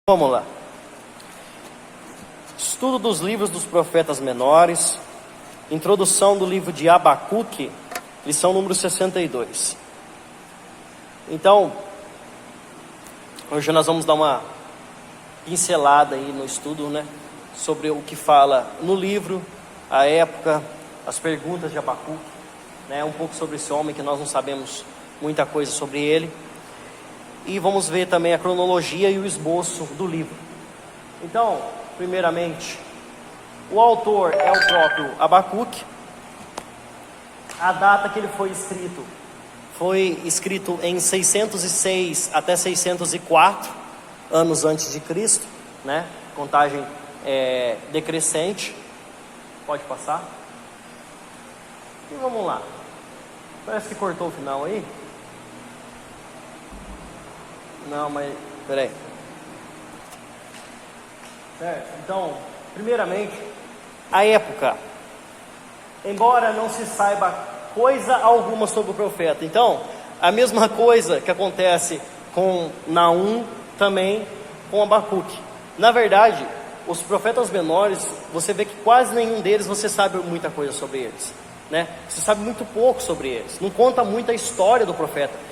Vamos lá. Estudo dos livros dos profetas menores. Introdução do livro de Abacuque, lição número 62. Então, hoje nós vamos dar uma pincelada aí no estudo, sobre o que fala no livro, a época, as perguntas de Abacuque, um pouco sobre esse homem que nós não sabemos muita coisa sobre ele. E vamos ver também a cronologia e o esboço do livro. Então, primeiramente, o autor é o próprio Abacuque. A data que ele foi escrito em 606 até 604 anos antes de Cristo, contagem decrescente. Pode passar. E vamos lá. Parece que cortou o final aí. Não, mas peraí. Certo? Então, primeiramente, a época. Embora não se saiba coisa alguma sobre o profeta. Então, a mesma coisa que acontece com Naum, também com Abacuque. Na verdade, os profetas menores, você vê que quase nenhum deles você sabe muita coisa sobre eles. Você sabe muito pouco sobre eles. Não conta muita história do profeta.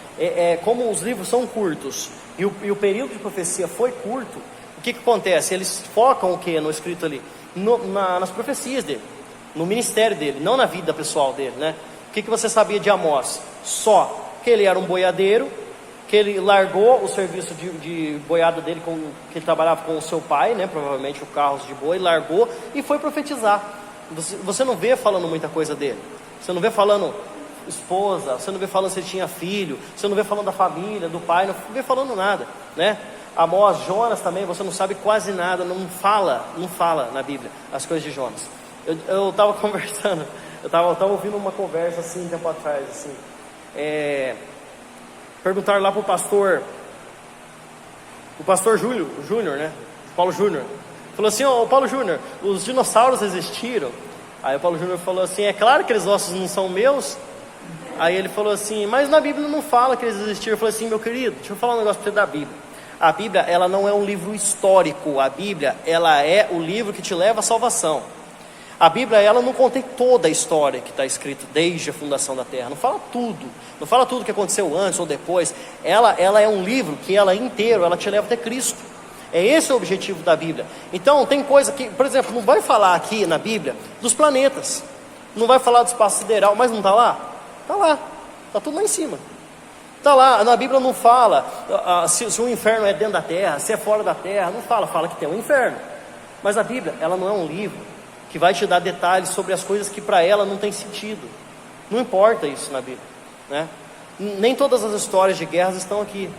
Como os livros são curtos e o período de profecia foi curto, o que acontece? Eles focam o que no escrito ali? Nas profecias dele, no ministério dele, não na vida pessoal dele. O que você sabia de Amós? Só que ele era um boiadeiro, que ele largou o serviço de boiada dele, que ele trabalhava com o seu pai, provavelmente o carros de boi, largou e foi profetizar. Você não vê falando muita coisa dele, você não vê falando esposa, você não vê falando se ele tinha filho, você não vê falando da família, do pai, não vê falando nada, Amós, Jonas também, você não sabe quase nada, não fala na Bíblia as coisas de Jonas. Eu estava conversando, eu estava ouvindo uma conversa assim, um tempo atrás, assim, perguntaram lá para o pastor Júnior, Paulo Júnior, falou assim: ô Paulo Júnior, os dinossauros existiram? Aí o Paulo Júnior falou assim: é claro que aqueles ossos não são meus. Aí ele falou assim: mas na Bíblia não fala que eles existiram. Eu falei assim: meu querido, deixa eu falar um negócio para você da Bíblia. A Bíblia, ela não é um livro histórico. A Bíblia, ela é o livro que te leva à salvação. A Bíblia, ela não contém toda a história que está escrita desde a fundação da terra. Não fala tudo. Não fala tudo que aconteceu antes ou depois. Ela é um livro que ela inteiro, ela te leva até Cristo. É esse o objetivo da Bíblia. Então tem coisa que, por exemplo, não vai falar aqui na Bíblia dos planetas. Não vai falar do espaço sideral, mas não está lá? Está lá, está tudo lá em cima. Está lá, na Bíblia não fala se o inferno é dentro da terra, se é fora da terra, não fala que tem um inferno. Mas a Bíblia, ela não é um livro que vai te dar detalhes sobre as coisas que para ela não tem sentido. Não importa isso na Bíblia, Nem todas as histórias de guerras estão aqui,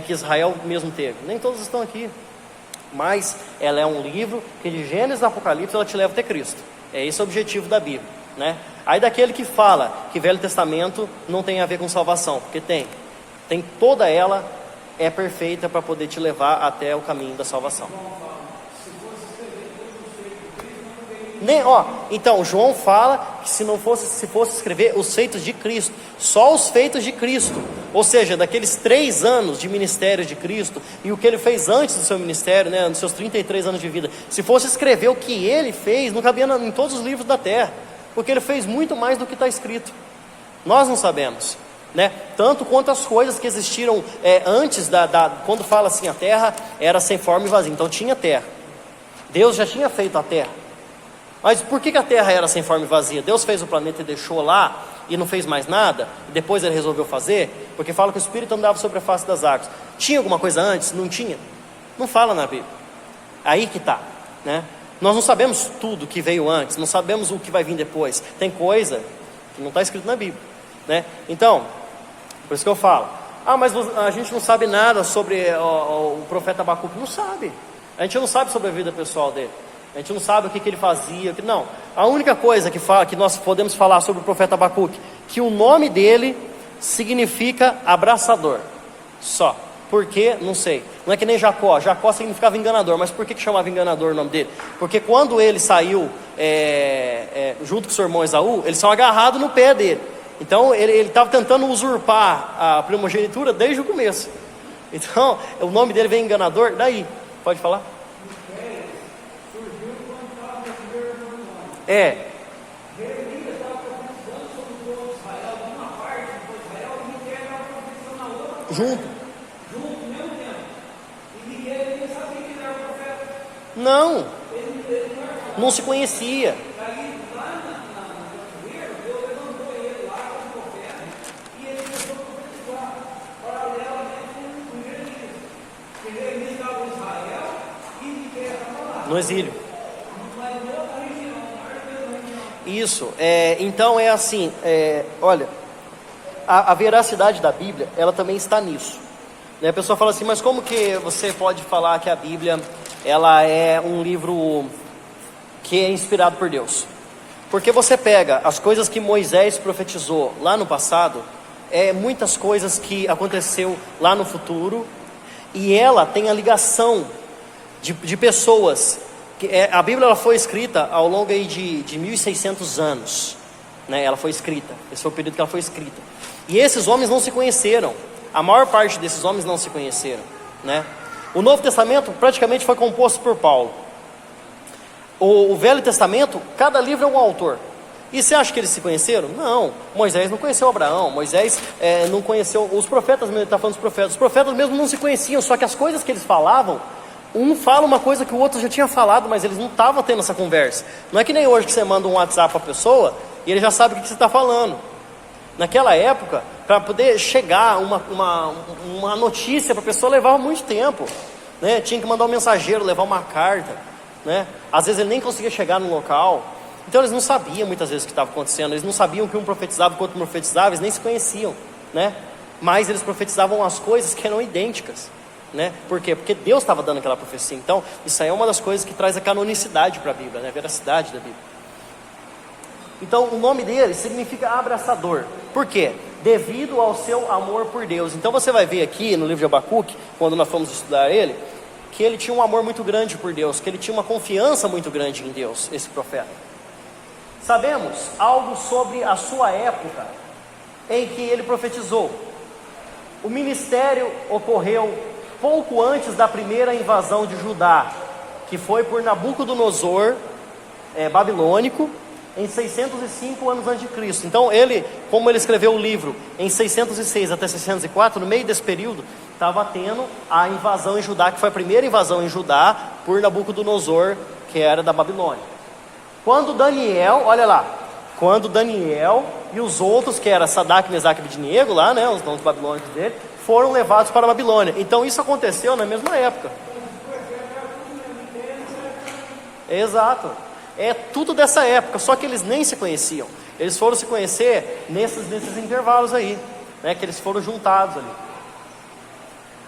que Israel mesmo teve, nem todas estão aqui. Mas ela é um livro que de Gênesis a Apocalipse ela te leva até Cristo. É esse o objetivo da Bíblia, Aí daquele que fala que Velho Testamento não tem a ver com salvação, porque tem toda ela é perfeita para poder te levar até o caminho da salvação. Então João fala que se fosse escrever os feitos de Cristo, só os feitos de Cristo, ou seja, daqueles 3 anos de ministério de Cristo e o que ele fez antes do seu ministério, nos seus 33 anos de vida, se fosse escrever o que ele fez, não cabia em todos os livros da terra, porque ele fez muito mais do que está escrito. Nós não sabemos, tanto quanto as coisas que existiram antes quando fala assim, a terra era sem forma e vazia, então tinha terra, Deus já tinha feito a terra. Mas por que a terra era sem forma e vazia? Deus fez o planeta e deixou lá e não fez mais nada, e depois ele resolveu fazer, porque fala que o Espírito andava sobre a face das águas. Tinha alguma coisa antes? Não tinha? Não fala na Bíblia. Aí que está, Nós não sabemos tudo que veio antes, não sabemos o que vai vir depois. Tem coisa que não está escrito na Bíblia, Então, por isso que eu falo: mas a gente não sabe nada sobre o profeta Abacuque. Não sabe. A gente não sabe sobre a vida pessoal dele. A gente não sabe o que ele fazia. Não. A única coisa que nós podemos falar sobre o profeta Abacuque, que o nome dele significa abraçador. Só. Por quê? Não sei. Não é que nem Jacó. Jacó significava enganador. Mas por que chamava enganador o nome dele? Porque quando ele saiu junto com seu irmão Esaú, eles são agarrados no pé dele. Então ele estava tentando usurpar a primogenitura desde o começo. Então o nome dele vem enganador daí. Pode falar? É. Junto. Não. Não se conhecia. No exílio. Isso. Então é assim. Olha, a veracidade da Bíblia, ela também está nisso. A pessoa fala assim, mas como que você pode falar que a Bíblia, ela é um livro que é inspirado por Deus? Porque você pega as coisas que Moisés profetizou lá no passado, muitas coisas que aconteceu lá no futuro, e ela tem a ligação de pessoas. A Bíblia ela foi escrita ao longo aí de 1600 anos, né? Ela foi escrita, esse foi o período que ela foi escrita. E esses homens não se conheceram. A maior parte desses homens não se conheceram, né? O Novo Testamento praticamente foi composto por Paulo. O Velho Testamento, cada livro é um autor. E você acha que eles se conheceram? Não. Moisés não conheceu Abraão. Moisés não conheceu os profetas mesmo. Ele está falando dos profetas. Os profetas mesmo não se conheciam. Só que as coisas que eles falavam, um fala uma coisa que o outro já tinha falado, mas eles não estavam tendo essa conversa. Não é que nem hoje que você manda um WhatsApp para a pessoa e ele já sabe o que você está falando. Naquela época, para poder chegar uma notícia para a pessoa, levava muito tempo, né? Tinha que mandar um mensageiro, levar uma carta, né? Às vezes ele nem conseguia chegar no local. Então eles não sabiam muitas vezes o que estava acontecendo. Eles não sabiam que um profetizava e o outro profetizava. Eles nem se conheciam, né? Mas eles profetizavam as coisas que eram idênticas, né? Por quê? Porque Deus estava dando aquela profecia. Então isso aí é uma das coisas que traz a canonicidade para a Bíblia, né? A veracidade da Bíblia. Então o nome dele significa abraçador. Por quê? Devido ao seu amor por Deus. Então você vai ver aqui no livro de Abacuque, quando nós fomos estudar ele, que ele tinha um amor muito grande por Deus, que ele tinha uma confiança muito grande em Deus, esse profeta. Sabemos algo sobre a sua época em que ele profetizou. O ministério ocorreu pouco antes da primeira invasão de Judá, que foi por Nabucodonosor, babilônico, em 605 anos antes de Cristo. Então ele, como ele escreveu o livro em 606 até 604, no meio desse período, estava tendo a invasão em Judá, que foi a primeira invasão em Judá por Nabucodonosor, que era da Babilônia. Quando Daniel, olha lá, quando Daniel e os outros, que era Sadraque, Mesaque e Abednego lá, né, os nomes babilônicos dele, foram levados para a Babilônia. Então isso aconteceu na mesma época. Exato. É tudo dessa época, só que eles nem se conheciam. Eles foram se conhecer nesses intervalos aí, né, que eles foram juntados ali.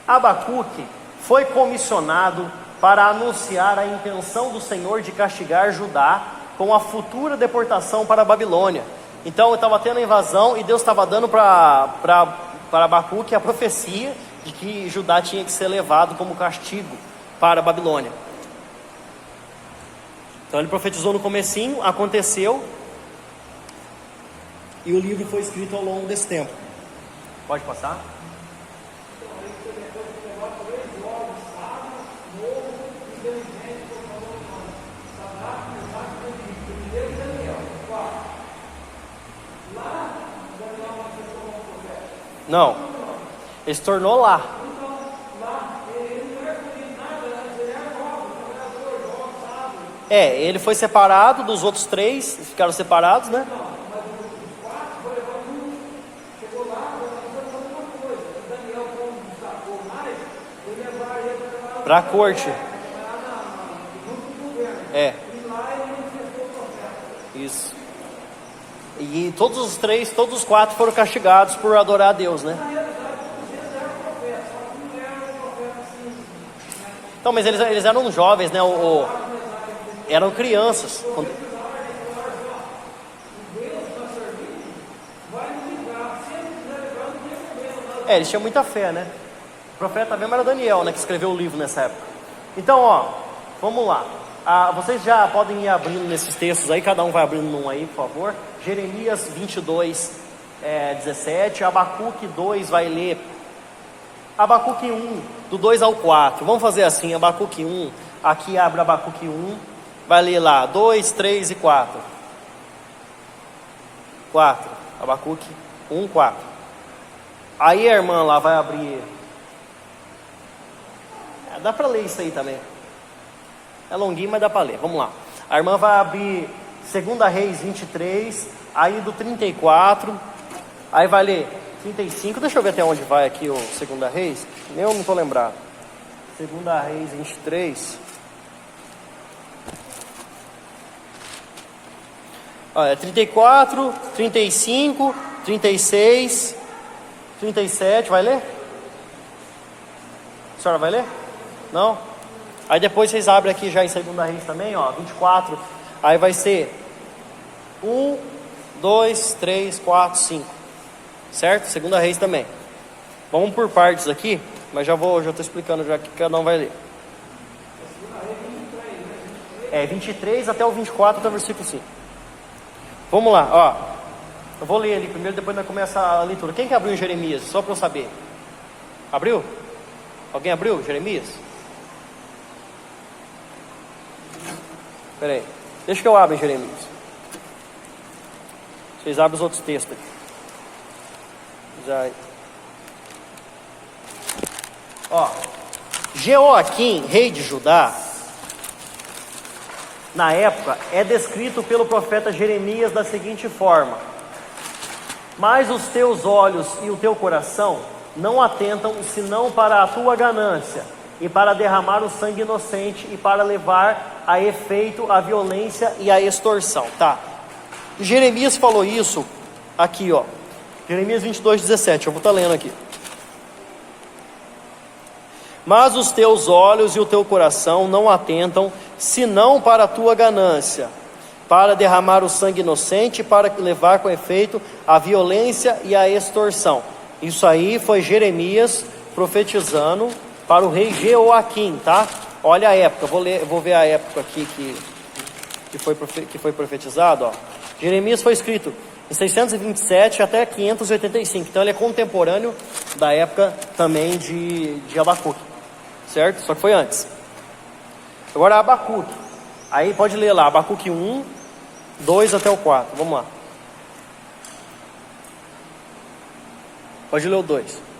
Abacuque foi comissionado para anunciar a intenção do Senhor de castigar Judá com a futura deportação para a Babilônia. Então estava tendo a invasão e Deus estava dando para Abacuque a profecia de que Judá tinha que ser levado como castigo para a Babilônia. Então ele profetizou no comecinho, aconteceu, e o livro foi escrito ao longo desse tempo. Pode passar? Não, ele se tornou lá. Ele foi separado dos outros três, ficaram separados, né? Para a corte. Isso. E todos os quatro foram castigados por adorar a Deus, né? Então, mas eles eram jovens, né? Eram crianças. Eles tinham muita fé, né? O profeta mesmo era Daniel, né? Que escreveu o livro nessa época. Então, vamos lá. Vocês já podem ir abrindo nesses textos aí, cada um vai abrindo um aí, por favor. Jeremias 22, 17. Abacuque 2 vai ler. Abacuque 1 do 2 ao 4. Vamos fazer assim, Abacuque 1, aqui abre Abacuque 1, vai ler lá, 2, 3 e 4. 4, Abacuque 1, 4. Aí a irmã lá vai abrir, dá para ler isso aí também, é longuinho, mas dá para ler, vamos lá. A irmã vai abrir 2 Reis 23, aí do 34, aí vai ler 35, deixa eu ver até onde vai aqui o 2 Reis, eu não estou lembrado. 2 Reis 23, olha, 34, 35, 36, 37, vai ler? A senhora vai ler? Não? Aí depois vocês abrem aqui já em 2 Reis também, ó, 24, aí vai ser 1, 2, 3, 4, 5, certo? 2 Reis também. Vamos por partes aqui, mas já estou explicando já que cada um vai ler. 23 até o 24 até o versículo 5. Vamos lá, ó. Eu vou ler ali primeiro, depois nós começamos a leitura. Quem que abriu em Jeremias? Só para eu saber. Abriu? Alguém abriu Jeremias? Espera aí. Deixa que eu abra em Jeremias. Vocês abrem os outros textos aqui. Já. Ó. Jeoaquim, rei de Judá, na época, é descrito pelo profeta Jeremias da seguinte forma: mas os teus olhos e o teu coração não atentam senão para a tua ganância, e para derramar o sangue inocente, e para levar a efeito a violência e a extorsão. Tá. Jeremias falou isso aqui, ó. Jeremias 22, 17. Eu vou estar lendo aqui. Mas os teus olhos e o teu coração não atentam senão para a tua ganância, para derramar o sangue inocente, para levar com efeito a violência e a extorsão. Isso aí foi Jeremias profetizando para o rei Jeoaquim, tá? Olha a época, vou ver a época aqui que foi profetizado, ó. Jeremias foi escrito em 627 até 585, então ele é contemporâneo da época também de Abacuque, certo? Só que foi antes. Agora Abacuque, aí pode ler lá, Abacuque 1, 2 até o 4, vamos lá. Pode ler o 2.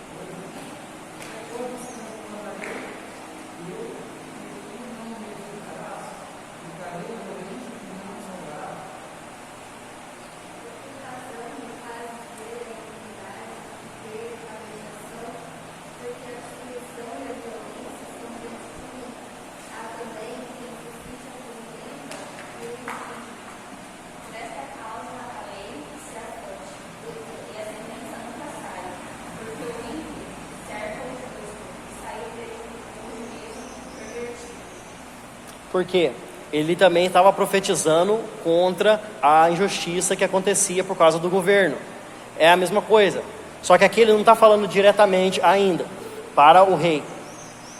Porque ele também estava profetizando contra a injustiça que acontecia por causa do governo. É a mesma coisa. Só que aqui ele não está falando diretamente ainda para o rei,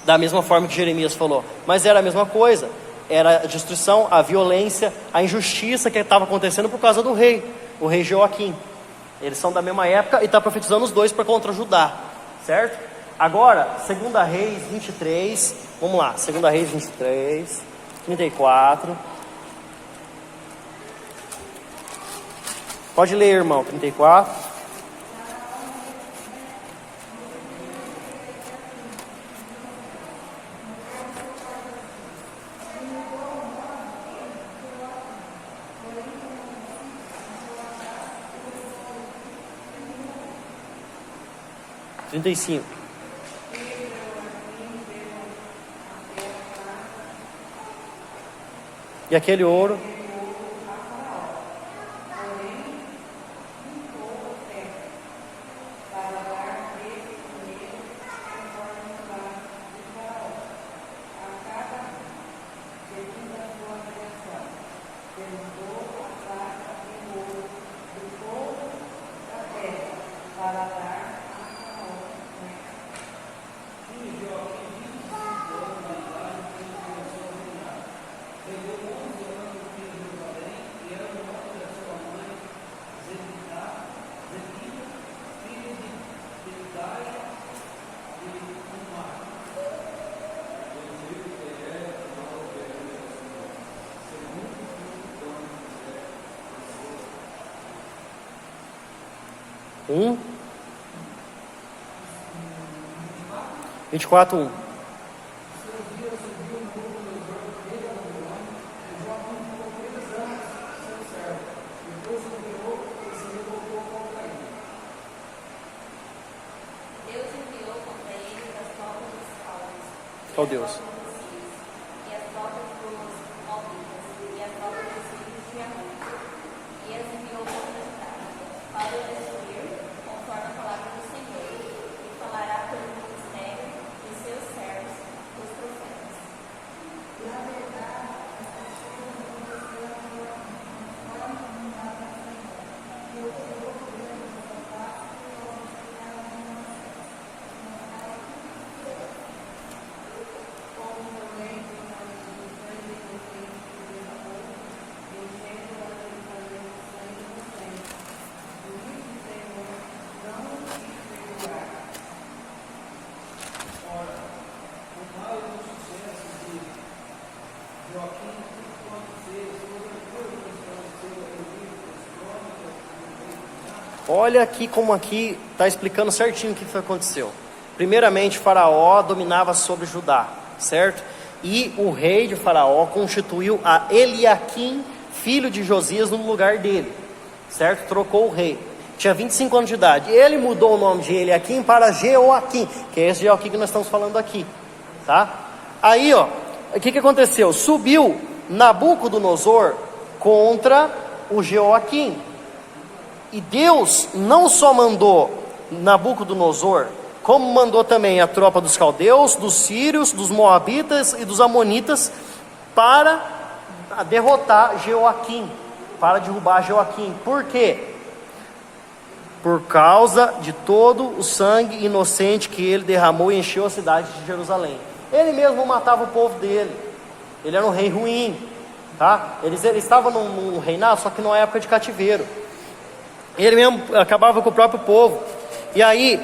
da mesma forma que Jeremias falou. Mas era a mesma coisa. Era a destruição, a violência, a injustiça que estava acontecendo por causa do rei, o rei Jeoaquim. Eles são da mesma época e está profetizando os dois para contra Judá, certo? Agora, 2 Reis 23, vamos lá, 2 Reis 23, 34. Pode ler, irmão, 34. Trinta e cinco. E aquele ouro. 1, 24, 1. Qual Deus? Olha aqui como aqui está explicando certinho o que aconteceu. Primeiramente, Faraó dominava sobre Judá, certo? E o rei de Faraó constituiu a Eliaquim, filho de Josias, no lugar dele, certo? Trocou o rei. Tinha 25 anos de idade. Ele mudou o nome de Eliaquim para Jeoaquim, que é esse Jeoaquim que nós estamos falando aqui, tá? Aí, ó, o que aconteceu? Subiu Nabucodonosor contra o Jeoaquim. E Deus não só mandou Nabucodonosor, como mandou também a tropa dos caldeus, dos sírios, dos moabitas e dos amonitas para derrotar Jeoaquim, para derrubar Jeoaquim. Por quê? Por causa de todo o sangue inocente que ele derramou e encheu a cidade de Jerusalém. Ele mesmo matava o povo dele. Ele era um rei ruim, tá? Ele estava num reinado, só que numa época de cativeiro. Ele mesmo acabava com o próprio povo. E aí,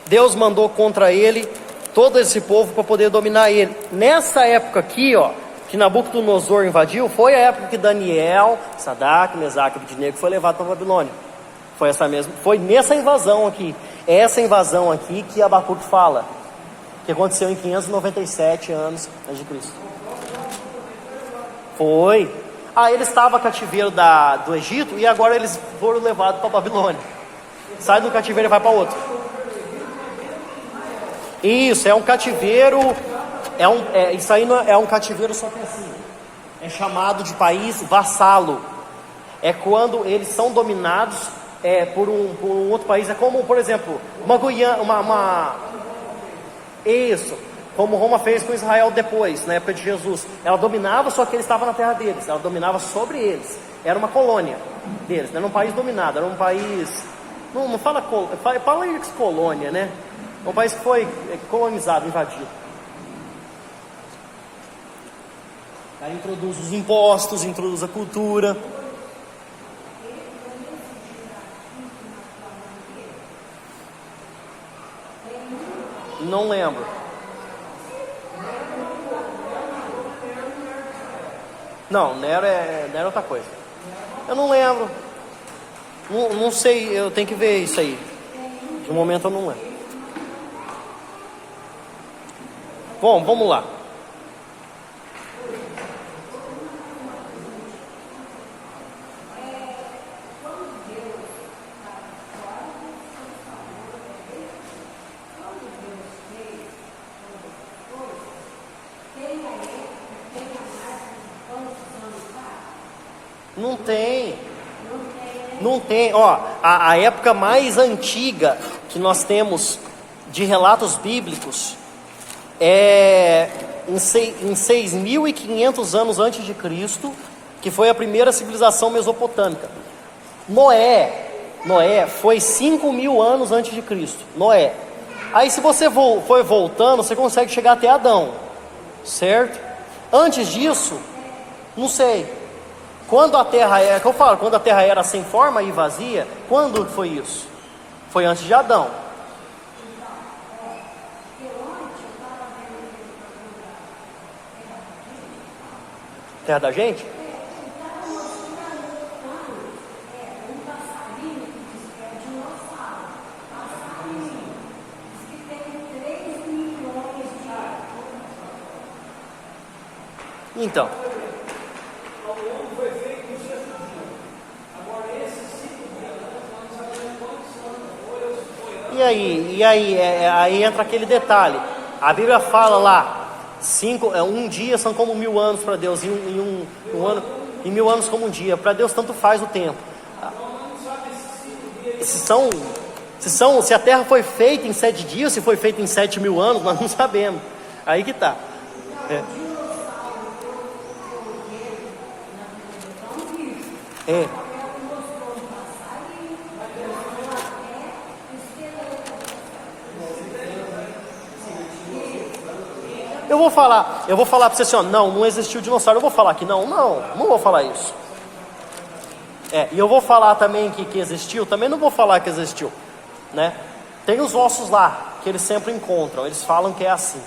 Deus mandou contra ele todo esse povo para poder dominar ele. Nessa época aqui, ó, que Nabucodonosor invadiu, foi a época que Daniel, Sadraque, Mesaque e Abednego foi levado para a Babilônia. Foi nessa invasão aqui. Essa invasão aqui que Abacuque fala, que aconteceu em 597 anos antes de Cristo. Foi. Ele estava cativeiro do Egito e agora eles foram levados para a Babilônia. Sai do cativeiro e vai para outro. Isso, é um cativeiro. Isso aí não é um cativeiro só que assim. É chamado de país vassalo. É quando eles são dominados por um outro país. É como, por exemplo, uma Guiana, isso. Como Roma fez com Israel depois, na época de Jesus. Ela dominava, só que ele estava na terra deles. Ela dominava sobre eles. Era uma colônia deles, não era um país dominado, era um país... Não fala ex-colônia, né? É um país que foi colonizado, invadido. Aí introduz os impostos, introduz a cultura. Não lembro. Não, Nero é outra coisa. Eu não lembro. Não sei, eu tenho que ver isso aí. De momento eu não lembro. Bom, vamos lá. Não tem, ó, a época mais antiga que nós temos de relatos bíblicos é em 6.500 anos antes de Cristo, que foi a primeira civilização mesopotâmica. Noé foi 5.000 anos antes de Cristo, Noé. Aí se você for voltando, você consegue chegar até Adão, certo? Antes disso, não sei. Quando a terra quando a terra era sem forma e vazia, quando foi isso? Foi antes de Adão. Terra da gente? Então. Aí entra aquele detalhe. A Bíblia fala lá, um dia são como 1000 anos para Deus, e 1000 anos como um dia. Para Deus tanto faz o tempo. Se a terra foi feita em 7 dias, se foi feita em 7.000 anos, nós não sabemos. Aí que está. Eu vou falar para você assim, ó, não existiu dinossauro. Eu vou falar que não vou falar isso. E eu vou falar também que existiu, também não vou falar que existiu, né? Tem os ossos lá, que eles sempre encontram, eles falam que é assim,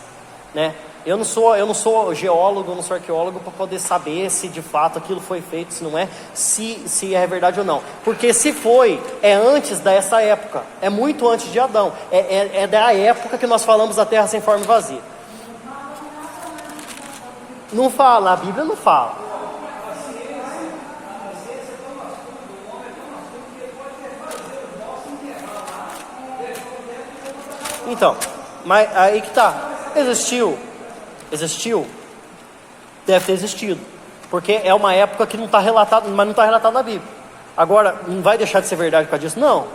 né? Eu não sou geólogo, eu não sou arqueólogo para poder saber se de fato aquilo foi feito, se não é, se é verdade ou não. Porque se foi, é antes dessa época, é muito antes de Adão, é da época que nós falamos da terra sem forma e vazia. Não fala, a Bíblia não fala. Então, mas aí que tá. Existiu, deve ter existido, porque é uma época que não está relatado, mas não está relatado na Bíblia. Agora, não vai deixar de ser verdade por causa disso? Não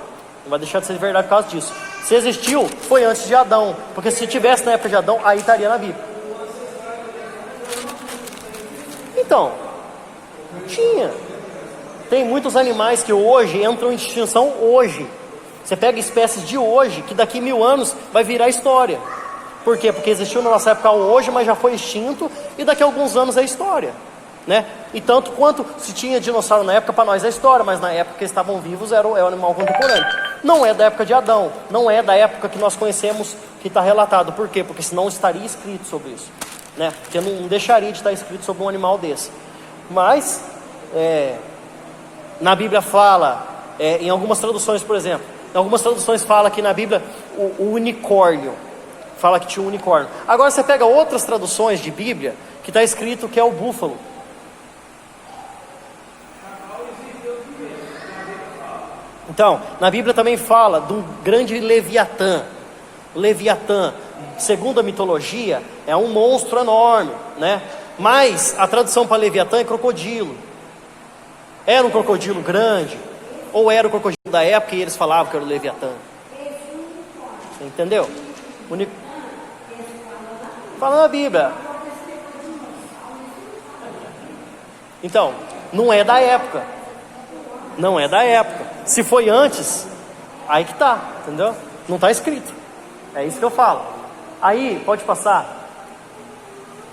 vai deixar de ser verdade por causa disso. Se existiu, foi antes de Adão, porque se tivesse na época de Adão, aí estaria na Bíblia. Então, tinha. Tem muitos animais que hoje entram em extinção hoje. Você pega espécies de hoje, que daqui 1000 anos vai virar história. Por quê? Porque existiu na nossa época hoje, mas já foi extinto, e daqui a alguns anos é história, né? E tanto quanto se tinha dinossauro na época, para nós é história, mas na época que eles estavam vivos é o animal contemporâneo. Não é da época de Adão, não é da época que nós conhecemos, que está relatado. Por quê? Porque senão estaria escrito sobre isso, né? Porque não deixaria de estar escrito sobre um animal desse. Mas, na Bíblia fala, em algumas traduções, por exemplo, em algumas traduções fala que na Bíblia o unicórnio, fala que tinha um unicórnio. Agora você pega outras traduções de Bíblia, que está escrito que é o búfalo. Então, na Bíblia também fala de um grande Leviatã. Leviatã, segundo a mitologia, é um monstro enorme, né? Mas a tradução para Leviatã é crocodilo. Era um crocodilo grande, ou era o crocodilo da época e eles falavam que era o Leviatã. Entendeu? Fala na Bíblia. Então, não é da época. Não é da época. Se foi antes, aí que tá, entendeu? Não está escrito. É isso que eu falo. Aí, pode passar.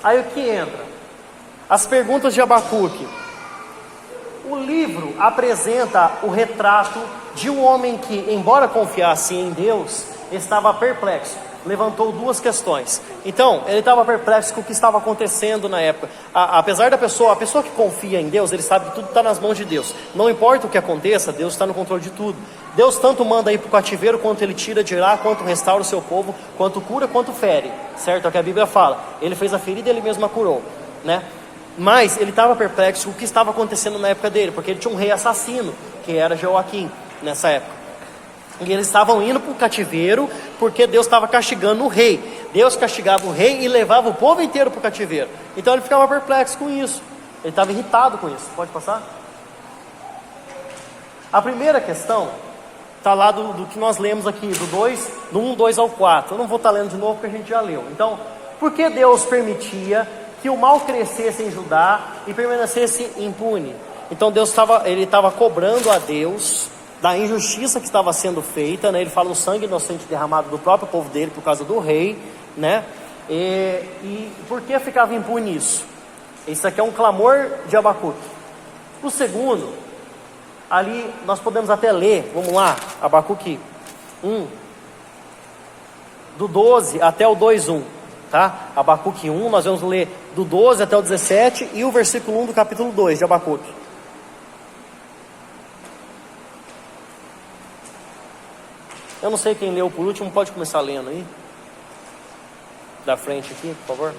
Aí o que entra? As perguntas de Abacuque. O livro apresenta o retrato de um homem que, embora confiasse em Deus, estava perplexo. Levantou duas questões. Então, ele estava perplexo com o que estava acontecendo na época. Apesar da pessoa, a pessoa que confia em Deus, ele sabe que tudo está nas mãos de Deus. Não importa o que aconteça, Deus está no controle de tudo. Deus tanto manda ir para o cativeiro, quanto ele tira de lá, quanto restaura o seu povo, quanto cura, quanto fere. Certo? É o que a Bíblia fala. Ele fez a ferida e ele mesmo a curou, né? Mas ele estava perplexo com o que estava acontecendo na época dele, porque ele tinha um rei assassino, que era Joaquim, nessa época. E eles estavam indo para o cativeiro, porque Deus estava castigando o rei. Deus castigava o rei e levava o povo inteiro para o cativeiro. Então ele ficava perplexo com isso. Ele estava irritado com isso. Pode passar? A primeira questão está lá do que nós lemos aqui, do 1, 2 ao 4. Eu não vou estar lendo de novo porque a gente já leu. Então, por que Deus permitia que o mal crescesse em Judá e permanecesse impune? Então Deus estava cobrando a Deus da injustiça que estava sendo feita, né? Ele fala do sangue inocente derramado do próprio povo dele por causa do rei, né? E por que ficava impune isso? Isso aqui é um clamor de Abacuque. O segundo, ali nós podemos até ler, vamos lá, Abacuque 1, do 12 até o 2:1, tá? Abacuque 1, nós vamos ler do 12 até o 17 e o versículo 1 do capítulo 2 de Abacuque. Eu não sei quem leu por último, pode começar lendo aí. Da frente aqui, por favor.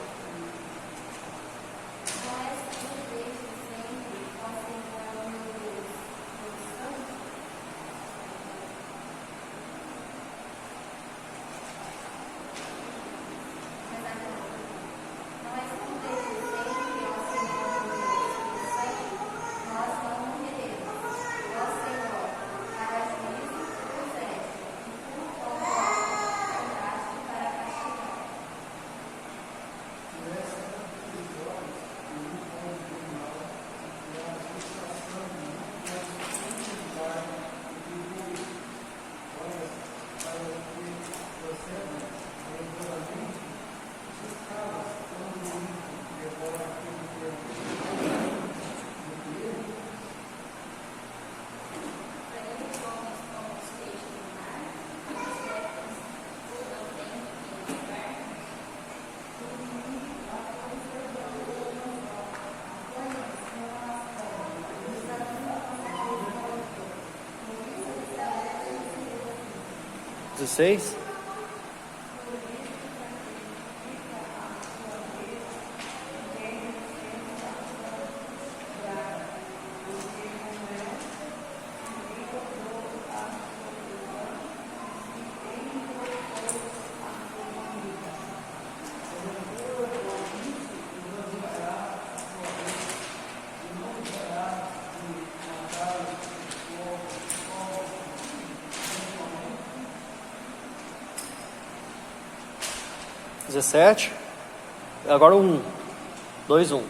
16. Agora 1, 2, 1.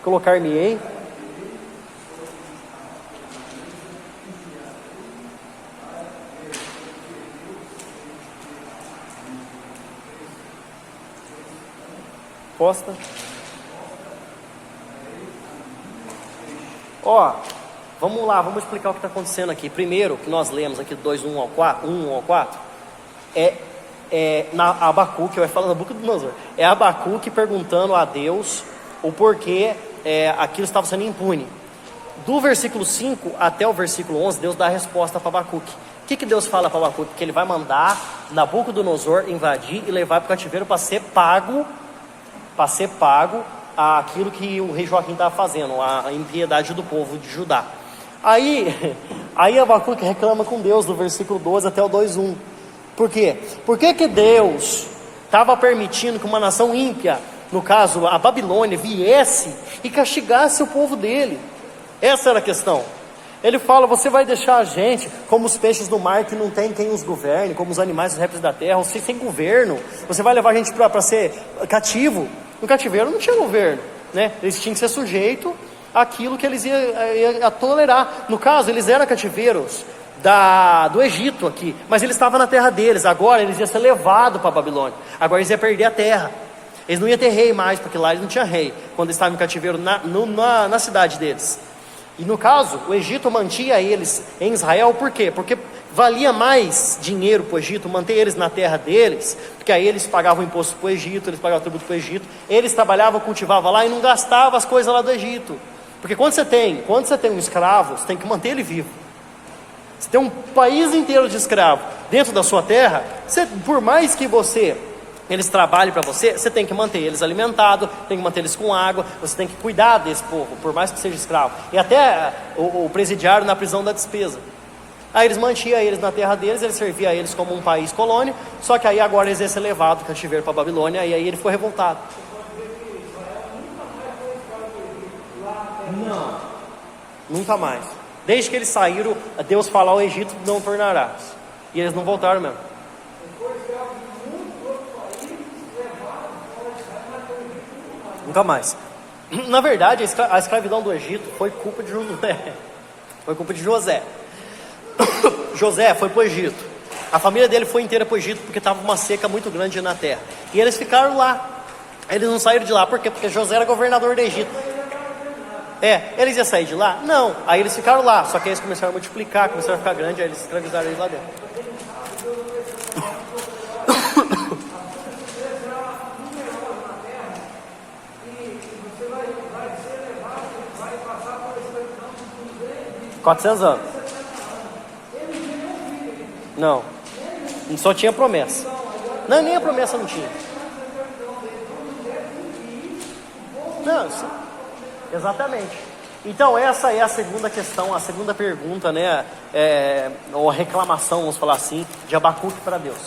Colocar-me-ei posta. Ó, vamos lá, vamos explicar o que está acontecendo aqui. Primeiro, que nós lemos aqui do 2, 1 ao 4, 1 ao 4, na Abacuque, vai falar da boca do Nosor, é Abacuque perguntando a Deus o porquê aquilo estava sendo impune. Do versículo 5 até o versículo 11, Deus dá a resposta para Abacuque. O que Deus fala para Abacuque? Que ele vai mandar Nabucodonosor invadir e levar para o cativeiro para ser pago aquilo que o rei Joaquim estava fazendo, a impiedade do povo de Judá. Aí Abacuque reclama com Deus do versículo 12 até o 2:1. Por quê? Por que Deus estava permitindo que uma nação ímpia, no caso a Babilônia, viesse e castigasse o povo dele? Essa era a questão. Ele fala: você vai deixar a gente como os peixes do mar que não tem quem os governe, como os animais, os répteis da terra, ou sem governo. Você vai levar a gente para ser cativo. No cativeiro não tinha governo, né? Eles tinham que ser sujeitos àquilo que eles iam tolerar. No caso, eles eram cativeiros do Egito aqui, mas eles estavam na terra deles. Agora eles iam ser levados para a Babilônia. Agora eles iam perder a terra. Eles não iam ter rei mais, porque lá eles não tinham rei, quando eles estavam em cativeiro na cidade deles. E no caso, o Egito mantinha eles em Israel, por quê? Porque valia mais dinheiro para o Egito manter eles na terra deles, porque aí eles pagavam imposto para o Egito, eles pagavam tributo para o Egito, eles trabalhavam, cultivavam lá e não gastavam as coisas lá do Egito. Porque quando você tem um escravo, você tem que manter ele vivo. Você tem um país inteiro de escravo dentro da sua terra, por mais que eles trabalhem para você, você tem que manter eles alimentados, tem que manter eles com água, você tem que cuidar desse povo, por mais que seja escravo. E até o presidiário na prisão da despesa. Aí eles mantinham eles na terra deles, eles serviam a eles como um país colônia, só que aí agora eles iam ser levados do cativeiro para a Babilônia, e aí ele foi revoltado. Não, nunca mais. Desde que eles saíram, Deus falou ao Egito: não tornarás. E eles não voltaram mesmo. Nunca mais. Na verdade, a escravidão do Egito foi culpa de Josué. Foi culpa de José. José foi para o Egito. A família dele foi inteira para o Egito porque estava uma seca muito grande na terra. E eles ficaram lá. Eles não saíram de lá. Por quê? Porque José era governador do Egito. Eles iam sair de lá? Não. Aí eles ficaram lá. Só que eles começaram a multiplicar, começaram a ficar grande, aí eles escravizaram eles lá dentro. $400 anos. Não. Só tinha promessa. Não, nem a promessa não tinha. Não, sim. Exatamente. Então essa é a segunda questão, a segunda pergunta, né? Ou a reclamação, vamos falar assim, de Abacuque para Deus.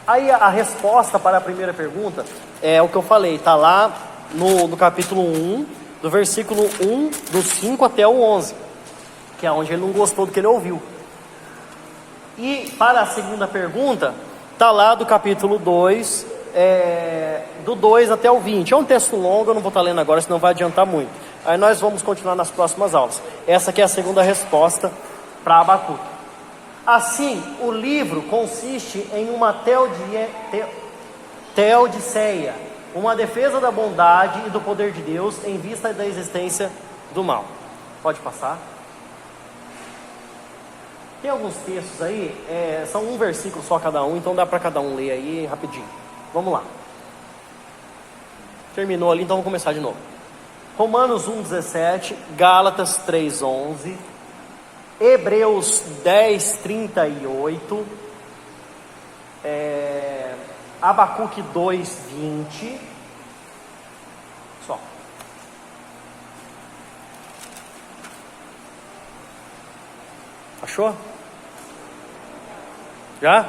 Aí a resposta para a primeira pergunta é o que eu falei, está lá no capítulo 1, do versículo 1, do 5 até o 11. Que é onde ele não gostou do que ele ouviu. E para a segunda pergunta, está lá do capítulo 2, do 2 até o 20. É um texto longo, eu não vou estar lendo agora, senão vai adiantar muito. Aí nós vamos continuar nas próximas aulas. Essa aqui é a segunda resposta para Abacuque. Assim, o livro consiste em uma teodiceia, uma defesa da bondade e do poder de Deus em vista da existência do mal. Pode passar. Tem alguns textos aí, são um versículo só cada um, então dá para cada um ler aí rapidinho. Vamos lá. Terminou ali, então vamos começar de novo. Romanos 1,17, Gálatas 3,11, Hebreus 10,38, Abacuque 2,20, só. Achou? Já?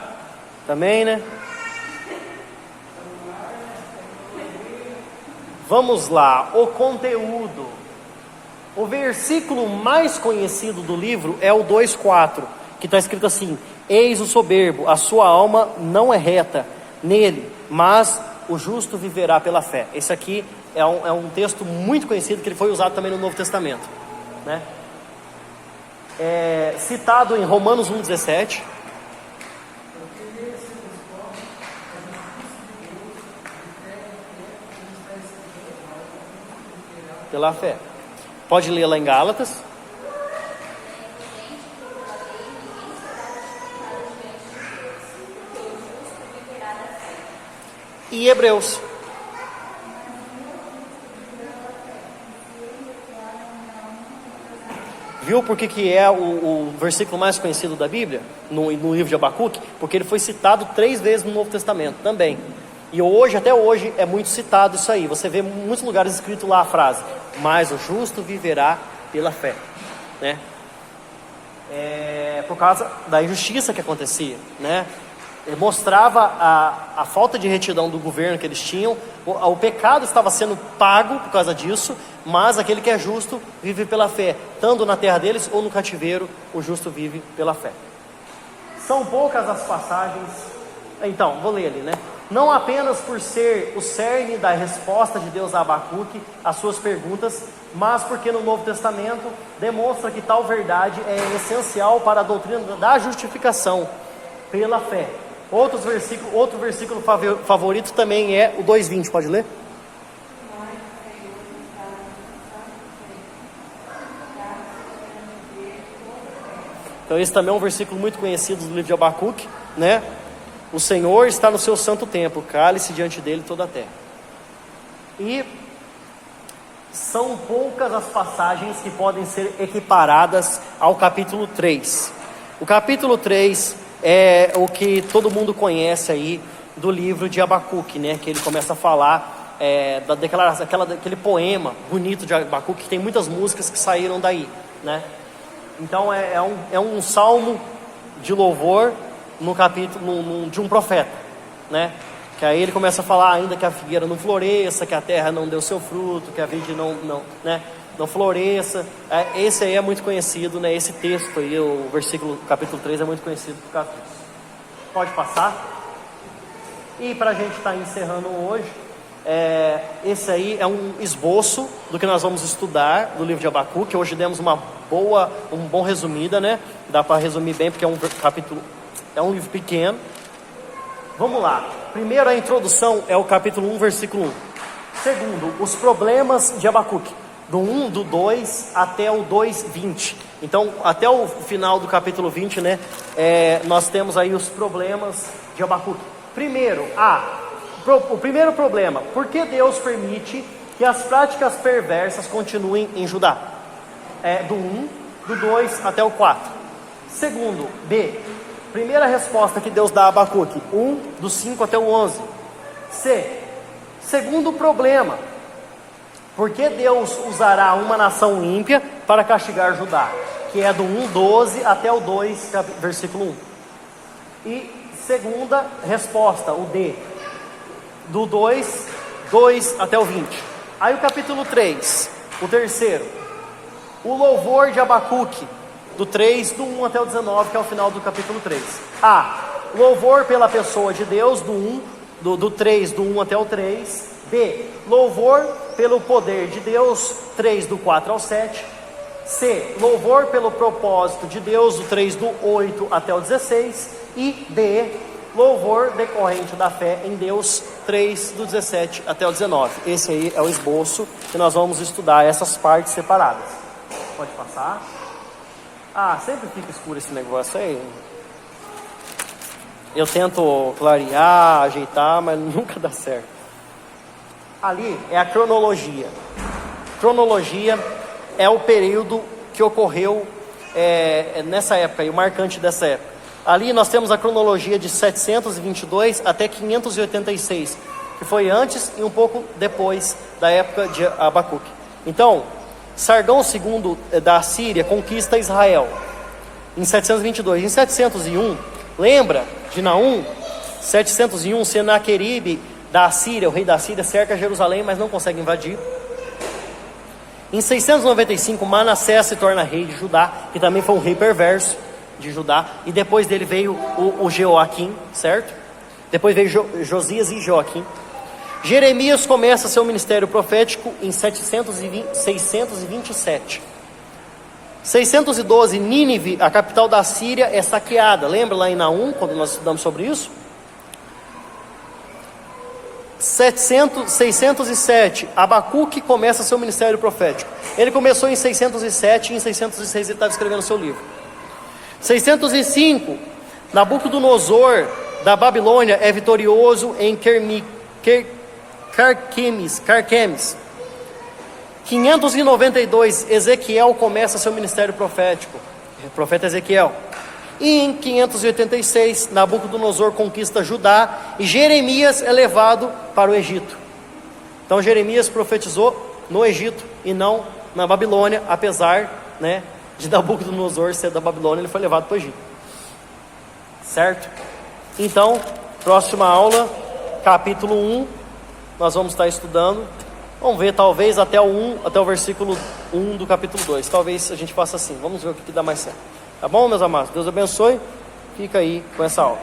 Também, né? Vamos lá, o conteúdo. O versículo mais conhecido do livro é o 2,4, que está escrito assim: eis o soberbo, a sua alma não é reta nele, mas o justo viverá pela fé. Esse aqui é um texto muito conhecido, que ele foi usado também no Novo Testamento, né? É citado em Romanos 1,17. Pela fé. Pode ler lá em Gálatas. E Hebreus. Viu por que é o versículo mais conhecido da Bíblia? No livro de Abacuque? Porque ele foi citado 3 vezes no Novo Testamento também. E hoje, até hoje, é muito citado isso aí. Você vê em muitos lugares escrito lá a frase: mas o justo viverá pela fé, né? Por causa da injustiça que acontecia, né? Ele mostrava a falta de retidão do governo que eles tinham. O pecado estava sendo pago por causa disso, mas aquele que é justo vive pela fé, tanto na terra deles ou no cativeiro, o justo vive pela fé. São poucas as passagens. Então, vou ler ali, né? Não apenas por ser o cerne da resposta de Deus a Abacuque às suas perguntas, mas porque no Novo Testamento demonstra que tal verdade é essencial para a doutrina da justificação pela fé. Outro versículo favorito também é o 2,20, pode ler? Então esse também é um versículo muito conhecido do livro de Abacuque, né? O Senhor está no seu santo templo, cale-se diante dele toda a terra. E são poucas as passagens que podem ser equiparadas ao capítulo 3. O capítulo 3 é o que todo mundo conhece aí do livro de Abacuque, né? Que ele começa a falar da declaração, aquele poema bonito de Abacuque, que tem muitas músicas que saíram daí, né? Então é um salmo de louvor no capítulo de um profeta, né? Que aí ele começa a falar ainda que a figueira não floresça, que a terra não deu seu fruto, que a vide não floresça. Esse aí é muito conhecido, né? Esse texto aí, o versículo, capítulo 3 é muito conhecido por causa disso. Pode passar. E para a gente estar encerrando hoje, esse aí é um esboço do que nós vamos estudar do livro de Abacuque. Hoje demos um bom resumida, né? Dá para resumir bem porque é um livro pequeno. Vamos lá. Primeiro, a introdução é o capítulo 1, versículo 1. Segundo, os problemas de Abacuque, do 1, do 2 até o 2:20. Então, até o final do capítulo 20, né? Nós temos aí os problemas de Abacuque. Primeiro, o primeiro problema: por que Deus permite que as práticas perversas continuem em Judá? Do 1, do 2 até o 4. Segundo, B, primeira resposta que Deus dá a Abacuque, 1, do 5 até o 11. C, segundo problema: por que Deus usará uma nação ímpia para castigar Judá? Que é do 1:12 até o 2, versículo 1. E segunda resposta, o D, do 2 até o 20. Aí o capítulo 3, o terceiro, o louvor de Abacuque, do 3, do 1 até o 19, que é o final do capítulo 3. Louvor pela pessoa de Deus, do 3, do 1 até o 3. B, louvor pelo poder de Deus, 3, do 4 ao 7. C, louvor pelo propósito de Deus, do 3, do 8 até o 16. E D, louvor decorrente da fé em Deus, 3, do 17 até o 19. Esse aí é o esboço que nós vamos estudar, essas partes separadas. Pode passar. Sempre fica escuro esse negócio aí. Eu tento clarear, ajeitar, mas nunca dá certo. Ali é a cronologia. Cronologia é o período que ocorreu nessa época, e o marcante dessa época. Ali nós temos a cronologia de 722 até 586, que foi antes e um pouco depois da época de Abacuque. Então, Sargão II da Síria conquista Israel em 722. Em 701, lembra de Naum? 701, Senaqueribe da Síria, o rei da Síria, cerca Jerusalém, mas não consegue invadir. Em 695, Manassés se torna rei de Judá, que também foi um rei perverso de Judá, e depois dele veio o Jeoaquim, certo? Depois veio Josias e Joaquim. Jeremias começa seu ministério profético em 627. 612, Nínive, a capital da Síria, é saqueada. Lembra lá em Naum, quando nós estudamos sobre isso? 607, Abacuque começa seu ministério profético. Ele começou em 607 e em 606 ele estava escrevendo seu livro. 605, Nabucodonosor da Babilônia é vitorioso em Carquemes. 592, Ezequiel começa seu ministério profético, profeta Ezequiel. E em 586, Nabucodonosor conquista Judá e Jeremias é levado para o Egito. Então Jeremias profetizou no Egito e não na Babilônia, apesar, de Nabucodonosor ser da Babilônia, ele foi levado para o Egito. Certo? Então, próxima aula, capítulo 1, nós vamos estar estudando. Vamos ver, talvez até o versículo 1 do capítulo 2. Talvez a gente faça assim. Vamos ver o que dá mais certo. Tá bom, meus amados? Deus abençoe. Fica aí com essa aula.